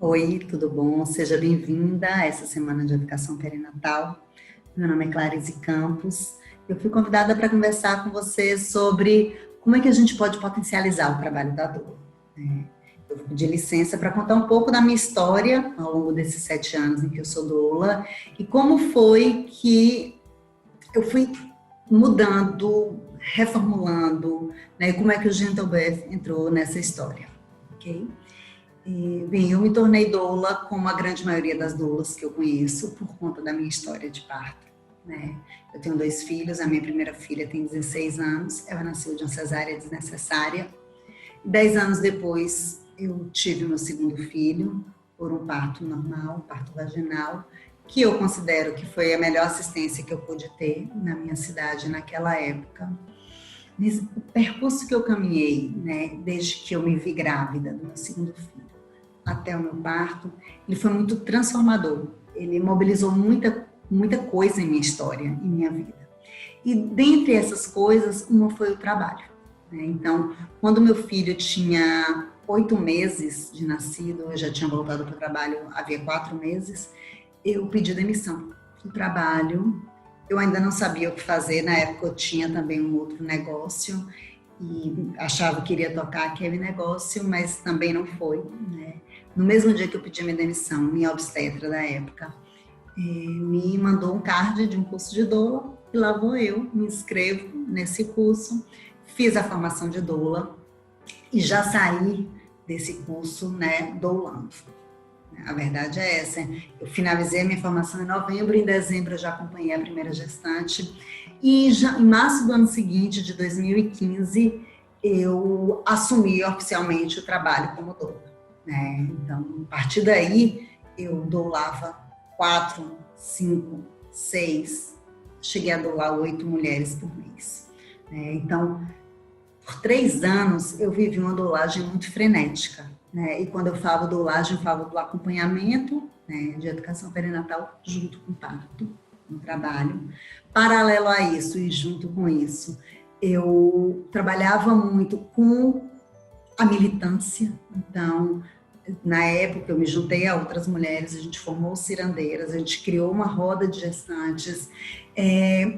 Oi, tudo bom? Seja bem-vinda a essa semana de educação perinatal. Meu nome é Clarice Campos. Eu fui convidada para conversar com você sobre como é que a gente pode potencializar o trabalho da doula. Eu pedi licença para contar um pouco da minha história ao longo desses 7 anos em que eu sou doula e como foi que eu fui mudando, reformulando, né? E como é que o Gentle Birth entrou nessa história, ok? Bem, eu me tornei doula como a grande maioria das doulas que eu conheço por conta da minha história de parto, né? Eu tenho 2 filhos, a minha primeira filha tem 16 anos, ela nasceu de uma cesárea desnecessária. 10 anos depois, eu tive meu segundo filho por um parto normal, um parto vaginal, que eu considero que foi a melhor assistência que eu pude ter na minha cidade naquela época. Mas o percurso que eu caminhei, né, desde que eu me vi grávida do meu segundo filho até o meu parto, ele foi muito transformador. Ele mobilizou muita coisa em minha história, em minha vida. E dentre essas coisas, uma foi o trabalho, né? Então, quando meu filho tinha 8 meses de nascido, eu já tinha voltado para o trabalho havia 4 meses, eu pedi demissão do trabalho. Eu ainda não sabia o que fazer, na época eu tinha também um outro negócio e achava que iria tocar aquele negócio, mas também não foi, né? No mesmo dia que eu pedi minha demissão, minha obstetra da época me mandou um card de um curso de doula e lá vou eu, me inscrevo nesse curso, fiz a formação de doula e já saí desse curso, né, doulando. A verdade é essa. Eu finalizei a minha formação em novembro, em dezembro eu já acompanhei a primeira gestante e já em março do ano seguinte, de 2015, eu assumi oficialmente o trabalho como doula, né? Então, a partir daí, eu doulava 4, 5, 6, cheguei a doular 8 mulheres por mês, né? Então, por 3 anos, eu vivi uma doulagem muito frenética, né? E quando eu falo doulagem, eu falo do acompanhamento, né, de educação perinatal junto com o parto, no trabalho. Paralelo a isso e junto com isso, eu trabalhava muito com a militância. Então, na época, eu me juntei a outras mulheres, a gente formou cirandeiras, a gente criou uma roda de gestantes,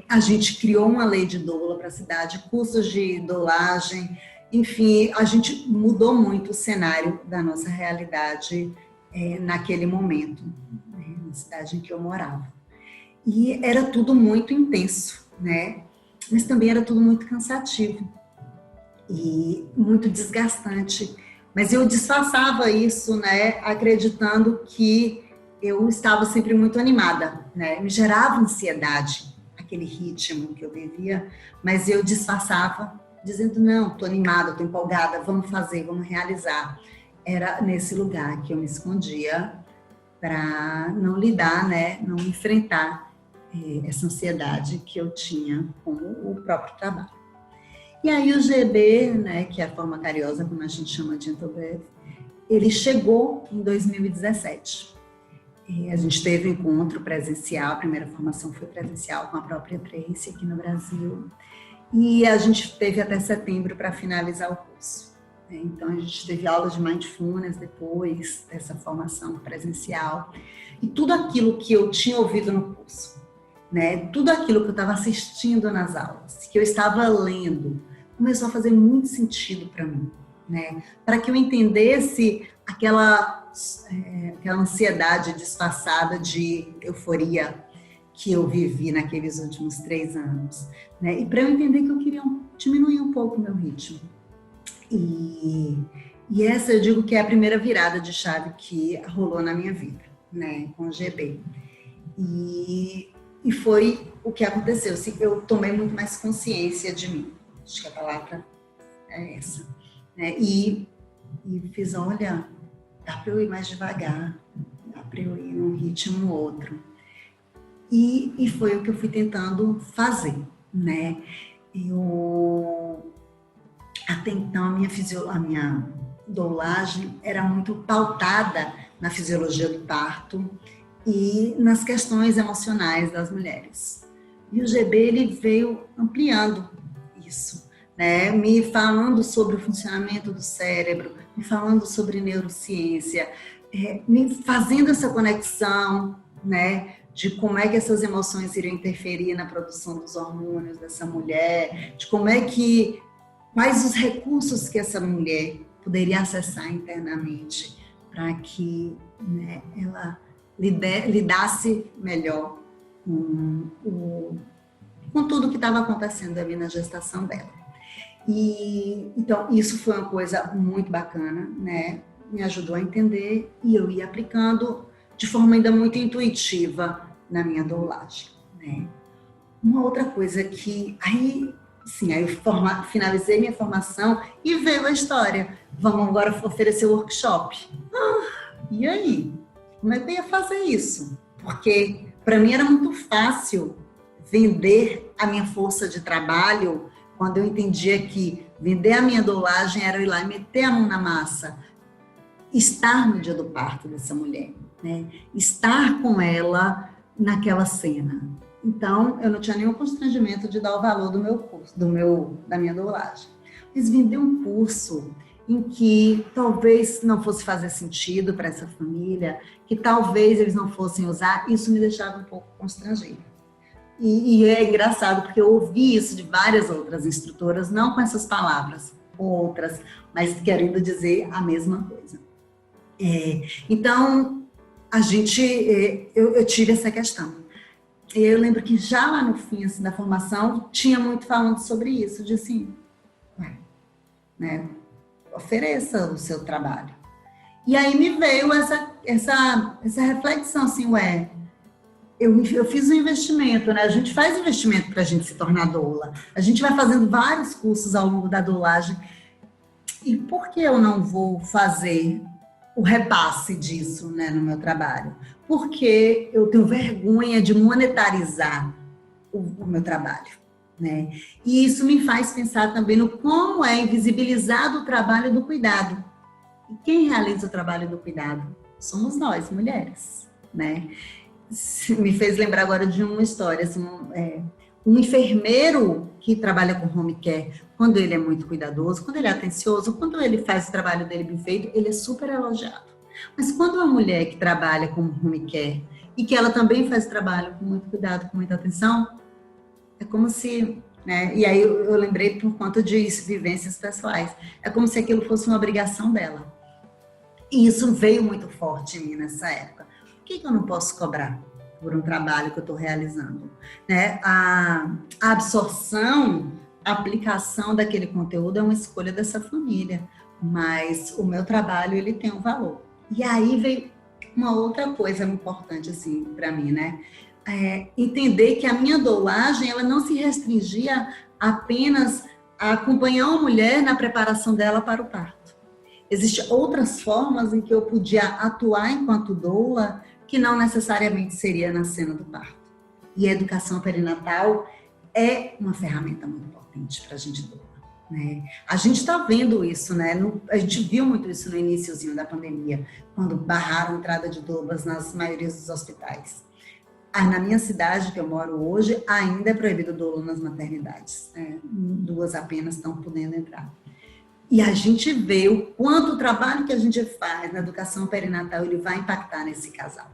a gente criou uma lei de doula para a cidade, cursos de doulagem, enfim, a gente mudou muito o cenário da nossa realidade naquele momento, né, na cidade em que eu morava. E era tudo muito intenso, né? Mas também era tudo muito cansativo e muito desgastante. Mas eu disfarçava isso, né, acreditando que eu estava sempre muito animada, né? Me gerava ansiedade aquele ritmo que eu vivia, mas eu disfarçava dizendo não, estou animada, estou empolgada, vamos fazer, vamos realizar. Era nesse lugar que eu me escondia para não lidar, né, não enfrentar essa ansiedade que eu tinha com o próprio trabalho. E aí o GB, né, que é a forma carinhosa, como a gente chama de Gentle Birth, ele chegou em 2017. E a gente teve um encontro presencial, a primeira formação foi presencial com a própria Tracy aqui no Brasil. E a gente teve até setembro para finalizar o curso. Então a gente teve aulas de Mindfulness depois dessa formação presencial. E tudo aquilo que eu tinha ouvido no curso, né, tudo aquilo que eu estava assistindo nas aulas, que eu estava lendo, começou a fazer muito sentido para mim, né? Para que eu entendesse aquela ansiedade disfarçada de euforia que eu vivi naqueles últimos 3 anos, né? E para eu entender que eu queria diminuir um pouco o meu ritmo. E essa eu digo que é a primeira virada de chave que rolou na minha vida, né? Com o GB. E foi o que aconteceu. Eu tomei muito mais consciência de mim. Acho que a palavra é essa, né? E fiz, olha, dá para eu ir mais devagar, dá para eu ir num ritmo outro. E foi o que eu fui tentando fazer, né? Até então, a minha doulagem era muito pautada na fisiologia do parto e nas questões emocionais das mulheres. E o GB ele veio ampliando isso, né? Me falando sobre o funcionamento do cérebro, me falando sobre neurociência, fazendo essa conexão, né, de como é que essas emoções iriam interferir na produção dos hormônios dessa mulher, de quais os recursos que essa mulher poderia acessar internamente para que, né, ela lidasse melhor com tudo que estava acontecendo ali na gestação dela. E então isso foi uma coisa muito bacana, né? Me ajudou a entender e eu ia aplicando de forma ainda muito intuitiva na minha doulagem, né? Uma outra coisa que aí eu finalizei minha formação e veio a história. Vamos agora oferecer o workshop. E aí? Como é que eu ia fazer isso? Porque para mim era muito fácil vender a minha força de trabalho quando eu entendia que vender a minha doulagem era ir lá e meter a mão na massa, estar no dia do parto dessa mulher, né? Estar com ela naquela cena. Então, eu não tinha nenhum constrangimento de dar o valor do meu curso, da minha doulagem. Mas vender um curso em que talvez não fosse fazer sentido para essa família, que talvez eles não fossem usar, isso me deixava um pouco constrangida. E é engraçado, porque eu ouvi isso de várias outras instrutoras, não com essas palavras, outras, mas querendo dizer a mesma coisa. Então, eu tive essa questão. E eu lembro que já lá no fim assim, da formação, tinha muito falando sobre isso, de assim, né, ofereça o seu trabalho. E aí me veio essa reflexão, assim, eu fiz um investimento, né? A gente faz investimento para a gente se tornar doula. A gente vai fazendo vários cursos ao longo da doulagem. E por que eu não vou fazer o repasse disso, né, no meu trabalho? Porque eu tenho vergonha de monetarizar o meu trabalho, né? E isso me faz pensar também no como é invisibilizado o trabalho do cuidado. E quem realiza o trabalho do cuidado? Somos nós, mulheres, né? Me fez lembrar agora de uma história, assim, um enfermeiro que trabalha com home care, quando ele é muito cuidadoso, quando ele é atencioso, quando ele faz o trabalho dele bem feito, ele é super elogiado. Mas quando uma mulher que trabalha com home care e que ela também faz trabalho com muito cuidado, com muita atenção, é como se, né? E aí eu lembrei por conta de vivências pessoais, é como se aquilo fosse uma obrigação dela. E isso veio muito forte em mim nessa época. Por que eu não posso cobrar por um trabalho que eu estou realizando? Né? A absorção, a aplicação daquele conteúdo é uma escolha dessa família, mas o meu trabalho, ele tem um valor. E aí veio uma outra coisa importante assim para mim, né? Entender que a minha doulagem, ela não se restringia apenas a acompanhar uma mulher na preparação dela para o parto. Existem outras formas em que eu podia atuar enquanto doula que não necessariamente seria na cena do parto. E a educação perinatal é uma ferramenta muito potente para a gente doula, né? A gente está vendo isso, né? A gente viu muito isso no iniciozinho da pandemia, quando barraram a entrada de doulas nas maiorias dos hospitais. Na minha cidade, que eu moro hoje, ainda é proibido doula nas maternidades, né? 2 apenas estão podendo entrar. E a gente vê o quanto o trabalho que a gente faz na educação perinatal ele vai impactar nesse casal.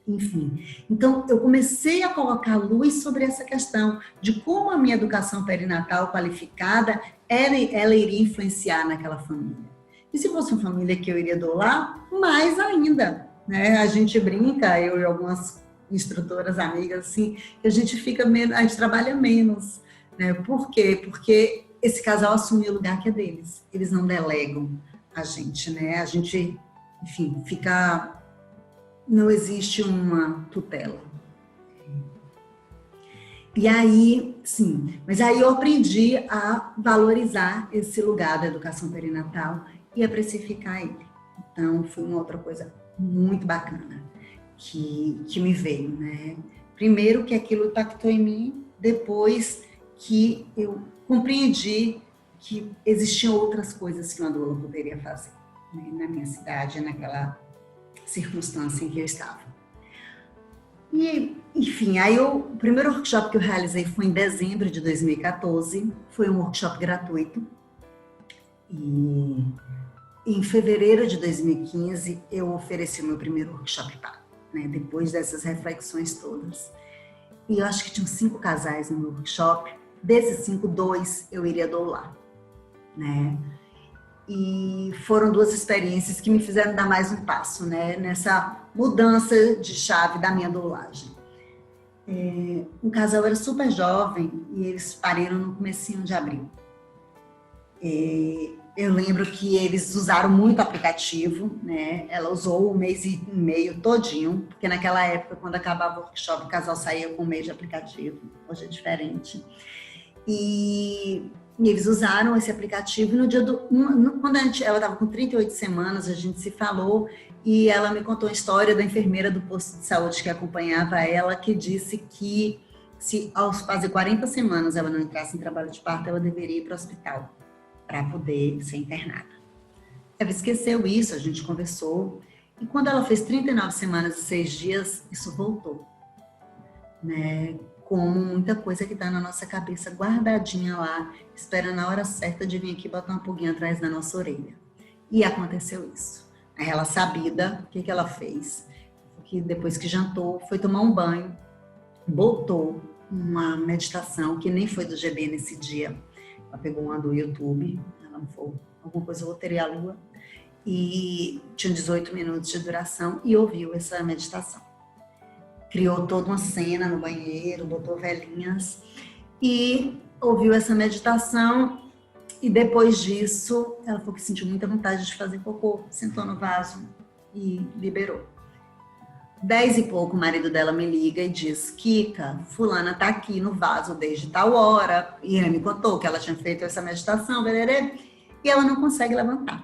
Enfim, então eu comecei a colocar luz sobre essa questão de como a minha educação perinatal qualificada, ela iria influenciar naquela família. E se fosse uma família que eu iria doular, mais ainda, né? A gente brinca, eu e algumas instrutoras amigas, assim, que a gente trabalha menos, né? Por quê? Porque esse casal assume o lugar que é deles. Eles não delegam a gente, né? A gente, enfim, não existe uma tutela. E aí, sim, mas aí eu aprendi a valorizar esse lugar da educação perinatal e a precificar ele. Então, foi uma outra coisa muito bacana que me veio, né? Primeiro que aquilo impactou em mim, depois que eu compreendi que existiam outras coisas que uma doula poderia fazer, né, na minha cidade, naquela circunstância em que eu estava. E, enfim, aí o primeiro workshop que eu realizei foi em dezembro de 2014, foi um workshop gratuito, e Em fevereiro de 2015, eu ofereci o meu primeiro workshop pago, né? Depois dessas reflexões todas. E eu acho que tinham 5 casais no meu workshop. Desses 5, 2 eu iria doular, né? E foram 2 experiências que me fizeram dar mais um passo, né? Nessa mudança de chave da minha doulagem. Um casal era super jovem e eles pariram no comecinho de abril. Eu lembro que eles usaram muito o aplicativo, né? Ela usou o mês e meio todinho, porque naquela época, quando acabava o workshop, o casal saía com um mês de aplicativo. Hoje é diferente. E eles usaram esse aplicativo. No dia quando ela estava com 38 semanas, a gente se falou e ela me contou a história da enfermeira do posto de saúde que acompanhava ela, que disse que se aos quase 40 semanas ela não entrasse em trabalho de parto, ela deveria ir para o hospital para poder ser internada. Ela esqueceu isso, a gente conversou, e quando ela fez 39 semanas e 6 dias, isso voltou, né? Como muita coisa que está na nossa cabeça guardadinha lá, esperando a hora certa de vir aqui botar uma pulguinha atrás da nossa orelha. E aconteceu isso. Aí ela, sabida, o que ela fez? Que depois que jantou, foi tomar um banho, botou uma meditação, que nem foi do GB nesse dia. Ela pegou uma do YouTube, ela não foi alguma coisa, eu teria a lua, e tinha 18 minutos de duração e ouviu essa meditação. Criou toda uma cena no banheiro, botou velhinhas e ouviu essa meditação. E depois disso, ela falou que sentiu muita vontade de fazer cocô, sentou no vaso e liberou. 10 e pouco, o marido dela me liga e diz: Kika, fulana tá aqui no vaso desde tal hora. E ele me contou que ela tinha feito essa meditação, bererê, e ela não consegue levantar.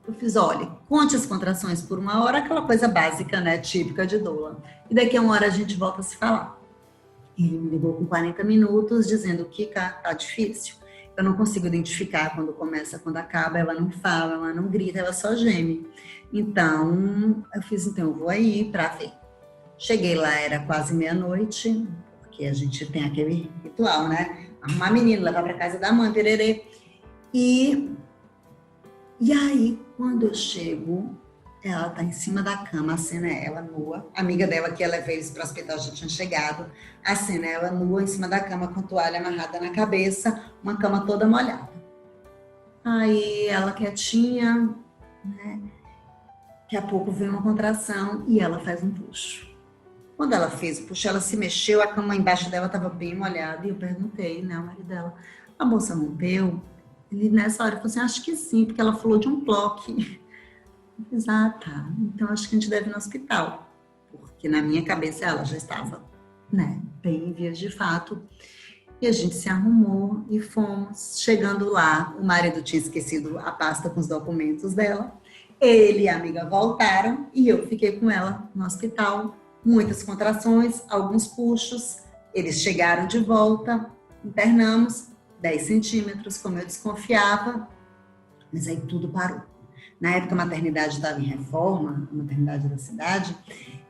Eu fiz: olha, conte as contrações por 1 hora, aquela coisa básica, né, típica de doula. E daqui a 1 hora a gente volta a se falar. Ele me ligou com 40 minutos dizendo: Kika, tá difícil. Eu não consigo identificar quando começa, quando acaba. Ela não fala, ela não grita, ela só geme. Então, eu fiz: então eu vou aí para ver. Cheguei lá, era quase meia-noite, porque a gente tem aquele ritual, né? Arrumar menino, levar para casa da mãe, pererê. E aí, quando eu chego, ela tá em cima da cama, a cena é ela nua. A amiga dela que ela veio para o hospital já tinha chegado. A cena é ela nua em cima da cama com a toalha amarrada na cabeça, uma cama toda molhada. Aí ela quietinha, né? Daqui a pouco vem uma contração e ela faz um puxo. Quando ela fez o puxo, ela se mexeu, a cama embaixo dela estava bem molhada e eu perguntei, né, ao marido dela: a bolsa rompeu? Ele nessa hora falou assim: acho que sim, porque ela falou de um bloque. Eu fiz: ah, tá, então acho que a gente deve ir no hospital, porque na minha cabeça ela já estava, né, bem em vias de fato. E a gente se arrumou e fomos. Chegando lá, o marido tinha esquecido a pasta com os documentos dela. Ele e a amiga voltaram e eu fiquei com ela no hospital. Muitas contrações, alguns puxos. Eles chegaram de volta, internamos 10 centímetros, como eu desconfiava, mas aí tudo parou. Na época a maternidade estava em reforma, a maternidade da cidade,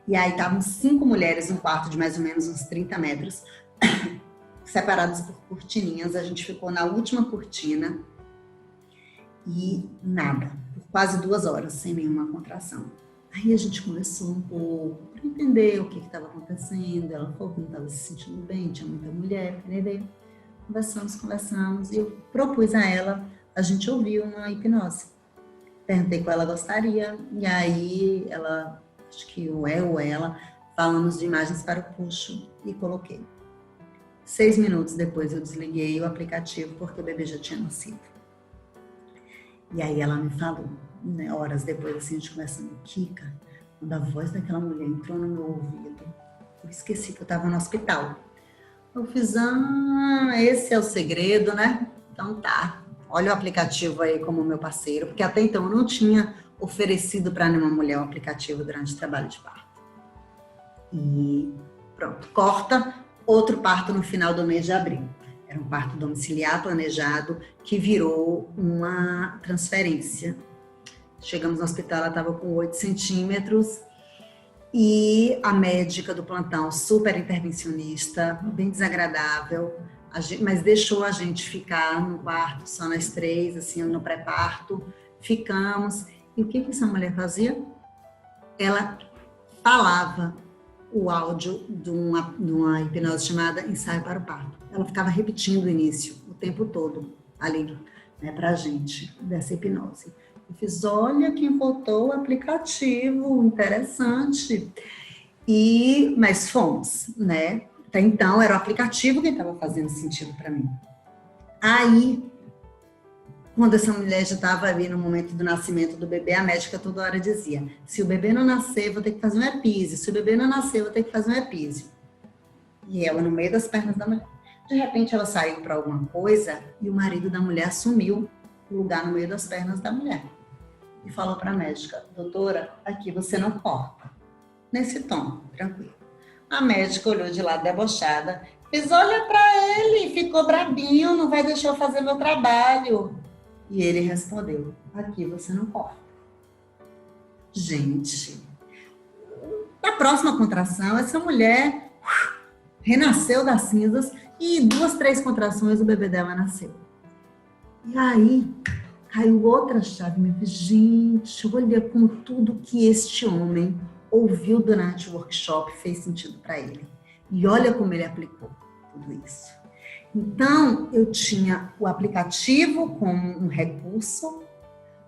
e aí estavam 5 mulheres num quarto de mais ou menos uns 30 metros, separadas por cortininhas. A gente ficou na última cortina e nada, por quase 2 horas, sem nenhuma contração. Aí a gente conversou um pouco para entender o que estava acontecendo. Ela falou que não estava se sentindo bem, tinha muita mulher, entendeu? Conversamos, e eu propus a ela, a gente ouviu uma hipnose. Perguntei qual ela gostaria, e aí ela, acho que ou ela, falamos de imagens para o puxo e coloquei. 6 minutos depois eu desliguei o aplicativo porque o bebê já tinha nascido. E aí ela me falou, né, horas depois, assim, a gente conversando: Kika, quando a voz daquela mulher entrou no meu ouvido, eu esqueci que eu estava no hospital. Eu fiz: esse é o segredo, né? Então tá, olha o aplicativo aí como meu parceiro, porque até então eu não tinha oferecido para nenhuma mulher um aplicativo durante o trabalho de parto. E pronto, corta, outro parto no final do mês de abril. Era um parto domiciliar planejado que virou uma transferência. Chegamos no hospital, ela estava com 8 centímetros e a médica do plantão, super intervencionista, bem desagradável, mas deixou a gente ficar no quarto só nós 3, assim, no pré-parto, ficamos. E o que essa mulher fazia? Ela falava o áudio de uma hipnose chamada Ensaio para o Parto. Ela ficava repetindo o início o tempo todo ali, né, para a gente, dessa hipnose. Eu fiz, olha quem botou o aplicativo, interessante. Mas fomos, né? Até então era o aplicativo que estava fazendo sentido para mim. Aí, quando essa mulher já estava ali no momento do nascimento do bebê, a médica toda hora dizia, se o bebê não nascer, vou ter que fazer um epísio. Se o bebê não nascer, vou ter que fazer um epísio. E ela no meio das pernas da mulher. De repente, ela saiu para alguma coisa e o marido da mulher assumiu o lugar no meio das pernas da mulher. E falou para a médica, doutora, aqui você não corta. Nesse tom, tranquilo. A médica olhou de lado debochada, fez, olha para ele, ficou brabinho, não vai deixar eu fazer meu trabalho. E ele respondeu, aqui você não corta. Gente, na próxima contração, essa mulher renasceu das cinzas e 2, 3 contrações o bebê dela nasceu. E aí, caiu outra chave, me disse, gente, olha como tudo que este homem ouviu durante o workshop fez sentido para ele. E olha como ele aplicou tudo isso. Então, eu tinha o aplicativo como um recurso,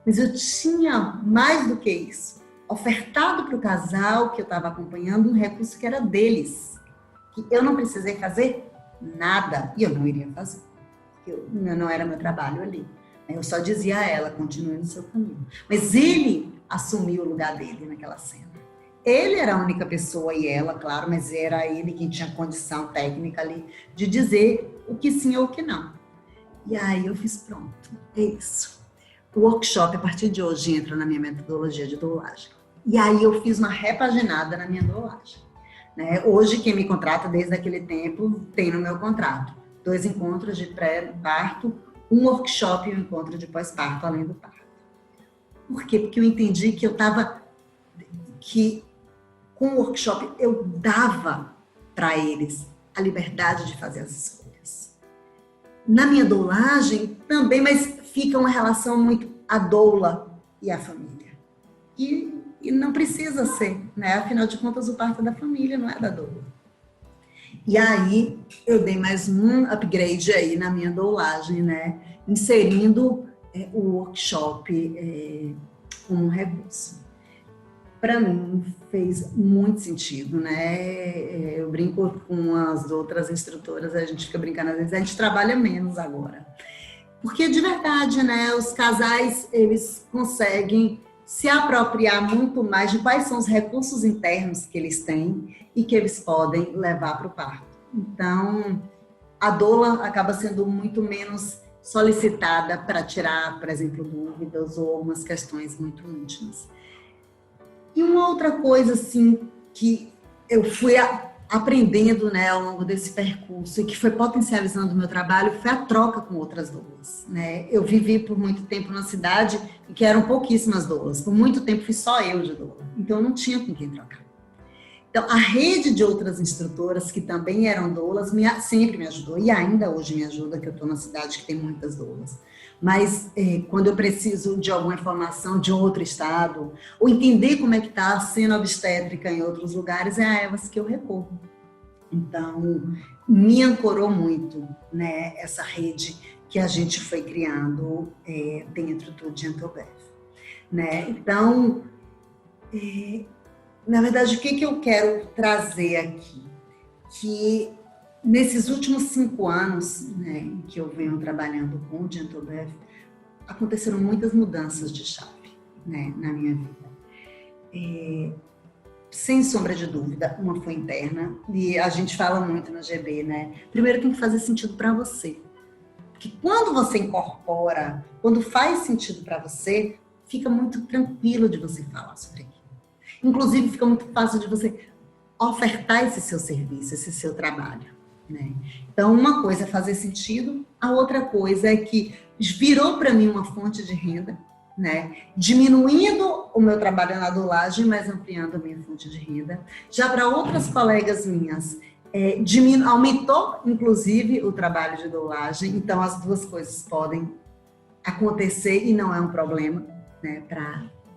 mas eu tinha mais do que isso, ofertado para o casal que eu estava acompanhando um recurso que era deles, que eu não precisei fazer nada, e eu não iria fazer, porque não era meu trabalho ali. Eu só dizia a ela, continue no seu caminho. Mas ele assumiu o lugar dele naquela cena. Ele era a única pessoa, e ela, claro, mas era ele quem tinha condição técnica ali de dizer o que sim ou o que não. E aí eu fiz, pronto, é isso. O workshop, a partir de hoje, entra na minha metodologia de doulagem. E aí eu fiz uma repaginada na minha doulagem. Né? Hoje, quem me contrata desde aquele tempo, tem no meu contrato 2 encontros de pré-parto, um workshop e um encontro de pós-parto, além do parto. Por quê? Porque eu entendi que com o workshop eu dava para eles a liberdade de fazer as escolhas. Na minha doulagem também, mas fica uma relação muito a doula e a família. E não precisa ser, né? Afinal de contas, o parto é da família, não é da doula. E aí eu dei mais um upgrade aí na minha doulagem, né? Inserindo o workshop como um recurso. Para mim fez muito sentido, né? Eu brinco com as outras instrutoras, a gente fica brincando, às vezes a gente trabalha menos agora. Porque de verdade, né? Os casais, eles conseguem se apropriar muito mais de quais são os recursos internos que eles têm e que eles podem levar para o parto. Então, a doula acaba sendo muito menos solicitada para tirar, por exemplo, dúvidas ou algumas questões muito íntimas. E uma outra coisa, assim, que eu fui aprendendo, né, ao longo desse percurso e que foi potencializando o meu trabalho foi a troca com outras doulas, né? Eu vivi por muito tempo numa cidade em que eram pouquíssimas doulas. Por muito tempo fui só eu de doula. Então, eu não tinha com quem trocar. Então, a rede de outras instrutoras que também eram doulas sempre me ajudou e ainda hoje me ajuda, que eu estou numa cidade que tem muitas doulas. Mas quando eu preciso de alguma informação de outro estado, ou entender como é que está a cena obstétrica em outros lugares, é a elas que eu recorro. Então, me ancorou muito, né, essa rede que a gente foi criando dentro do GentleBath, né? Então, na verdade, o que eu quero trazer aqui? Que nesses últimos 5 anos, né, em que eu venho trabalhando com o GentleBath, aconteceram muitas mudanças de chave, né, na minha vida. Sem sombra de dúvida, uma foi interna, e a gente fala muito no GB, né? Primeiro tem que fazer sentido para você. Porque quando você incorpora, quando faz sentido para você, fica muito tranquilo de você falar sobre aquilo. Inclusive, fica muito fácil de você ofertar esse seu serviço, esse seu trabalho, né? Então, uma coisa é fazer sentido, a outra coisa é que virou para mim uma fonte de renda, né? Diminuindo o meu trabalho na doulagem, mas ampliando a minha fonte de renda. Já para outras colegas minhas, aumentou, inclusive, o trabalho de doulagem. Então, as duas coisas podem acontecer e não é um problema, né,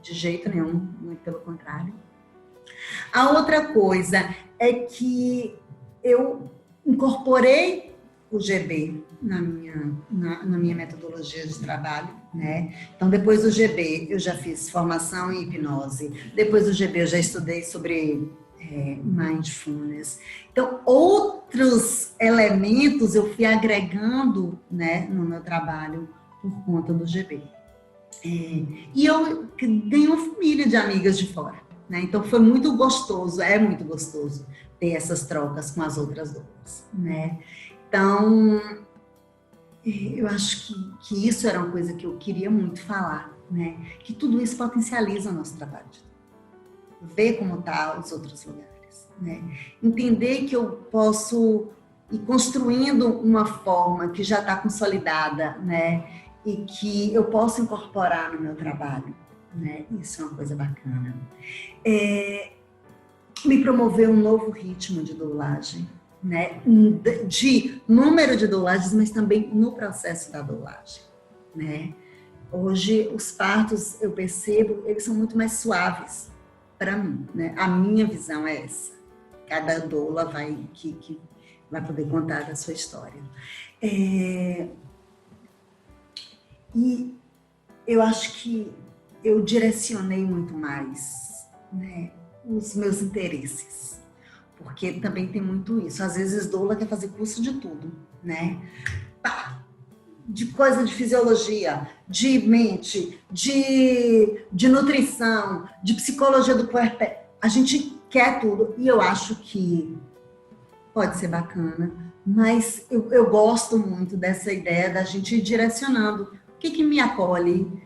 de jeito nenhum, muito pelo contrário. A outra coisa é que eu incorporei o GB na minha metodologia de trabalho, né? Então, depois do GB, eu já fiz formação em hipnose. Depois do GB, eu já estudei sobre mindfulness. Então, outros elementos eu fui agregando, né, no meu trabalho por conta do GB. E eu ganhei uma família de amigas de fora, né? Então foi muito gostoso, é muito gostoso ter essas trocas com as outras doulas, né? Então, eu acho que isso era uma coisa que eu queria muito falar, né? Que tudo isso potencializa o nosso trabalho. Ver como tá os outros lugares, né? Entender que eu posso ir construindo uma forma que já está consolidada, né? E que eu posso incorporar no meu trabalho, né? Isso é uma coisa bacana. Me promover um novo ritmo de doulagem, né? De número de doulagens, mas também no processo da doulagem, né? Hoje, os partos, eu percebo, eles são muito mais suaves para mim, né? A minha visão é essa. Cada doula vai poder contar a sua história. E eu acho que eu direcionei muito mais, né, os meus interesses, porque também tem muito isso. Às vezes doula quer fazer curso de tudo, né? De coisa de fisiologia, de mente, de nutrição, de psicologia do corpo. A gente quer tudo e eu acho que pode ser bacana, mas eu gosto muito dessa ideia da gente ir direcionando o que me acolhe.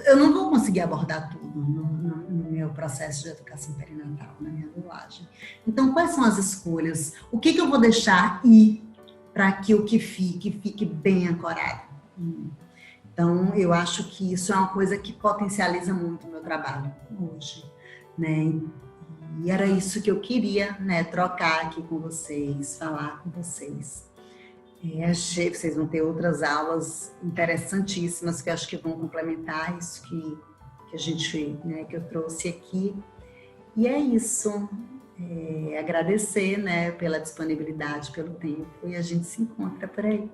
Eu não vou conseguir abordar tudo no meu processo de educação perinatal, na minha doulagem. Então, quais são as escolhas? O que eu vou deixar ir para que o que fique bem ancorado? Então, eu acho que isso é uma coisa que potencializa muito o meu trabalho hoje, né? E era isso que eu queria, né, trocar aqui com vocês, falar com vocês. Achei que vocês vão ter outras aulas interessantíssimas que eu acho que vão complementar isso que a gente, né, que eu trouxe aqui. E é isso. Agradecer, né, pela disponibilidade, pelo tempo, e a gente se encontra por aí.